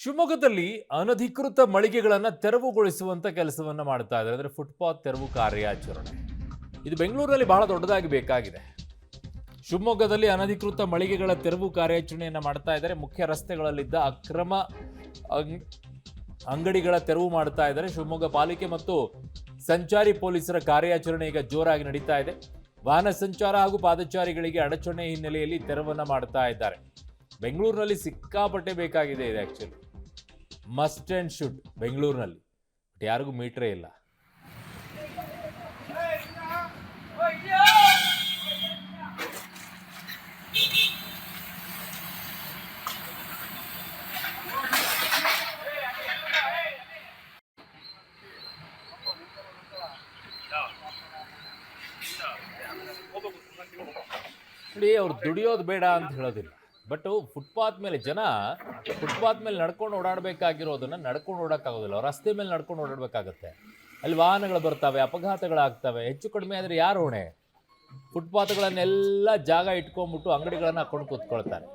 ಶಿವಮೊಗ್ಗದಲ್ಲಿ ಅನಧಿಕೃತ ಮಳಿಗೆಗಳನ್ನು ತೆರವುಗೊಳಿಸುವಂತ ಕೆಲಸವನ್ನ ಮಾಡ್ತಾ ಇದ್ದಾರೆ. ಅಂದ್ರೆ ಫುಟ್ಪಾತ್ ತೆರವು ಕಾರ್ಯಾಚರಣೆ. ಇದು ಬೆಂಗಳೂರಲ್ಲಿ ಬಹಳ ದೊಡ್ಡದಾಗಿ ಬೇಕಾಗಿದೆ. ಶಿವಮೊಗ್ಗದಲ್ಲಿ ಅನಧಿಕೃತ ಮಳಿಗೆಗಳ ತೆರವು ಕಾರ್ಯಾಚರಣೆಯನ್ನ ಮಾಡ್ತಾ ಇದ್ದಾರೆ. ಮುಖ್ಯ ರಸ್ತೆಗಳಲ್ಲಿದ್ದ ಅಕ್ರಮ ಅಂಗಡಿಗಳ ತೆರವು ಮಾಡ್ತಾ ಇದ್ದಾರೆ. ಶಿವಮೊಗ್ಗ ಪಾಲಿಕೆ ಮತ್ತು ಸಂಚಾರಿ ಪೊಲೀಸರ ಕಾರ್ಯಾಚರಣೆ ಈಗ ಜೋರಾಗಿ ನಡೀತಾ ಇದೆ. ವಾಹನ ಸಂಚಾರ ಹಾಗೂ ಪಾದಚಾರಿಗಳಿಗೆ ಅಡಚಣೆ ಹಿನ್ನೆಲೆಯಲ್ಲಿ ತೆರವನ್ನ ಮಾಡ್ತಾ ಇದ್ದಾರೆ. ಬೆಂಗಳೂರಿನಲ್ಲಿ ಸಿಕ್ಕಾಪಟ್ಟೆ ಬೇಕಾಗಿದೆ ಇದು. ಆಕ್ಚುಲಿ ಮಸ್ಟ್ ಅಂಡ್ ಶುಡ್ ಬೆಂಗಳೂರಿನಲ್ಲಿ, ಬಟ್ ಯಾರಿಗೂ ಮೀಟ್ರೇ ಇಲ್ಲ. ನೋಡಿ, ಅವ್ರು ದುಡಿಯೋದು ಬೇಡ ಅಂತ ಹೇಳೋದಿಲ್ಲ, ಬಟ್ ಫುಟ್ಪಾತ್ ಮೇಲೆ ಜನ ಫುಟ್ಪಾತ್ ಮೇಲೆ ನಡ್ಕೊಂಡು ಓಡಾಡಬೇಕಾಗಿರೋದನ್ನ ನಡ್ಕೊಂಡು ಓಡೋಕ್ಕಾಗೋದಿಲ್ಲ. ರಸ್ತೆ ಮೇಲೆ ನಡ್ಕೊಂಡು ಓಡಾಡಬೇಕಾಗತ್ತೆ. ಅಲ್ಲಿ ವಾಹನಗಳು ಬರ್ತವೆ, ಅಪಘಾತಗಳಾಗ್ತವೆ. ಹೆಚ್ಚು ಕಡಿಮೆ ಆದರೆ ಯಾರು ಹೊಣೆ? ಫುಟ್ಪಾತ್ಗಳನ್ನೆಲ್ಲ ಜಾಗ ಇಟ್ಕೊಂಡ್ಬಿಟ್ಟು ಅಂಗಡಿಗಳನ್ನ ಹಾಕೊಂಡು ಕೂತ್ಕೊಳ್ತಾರೆ.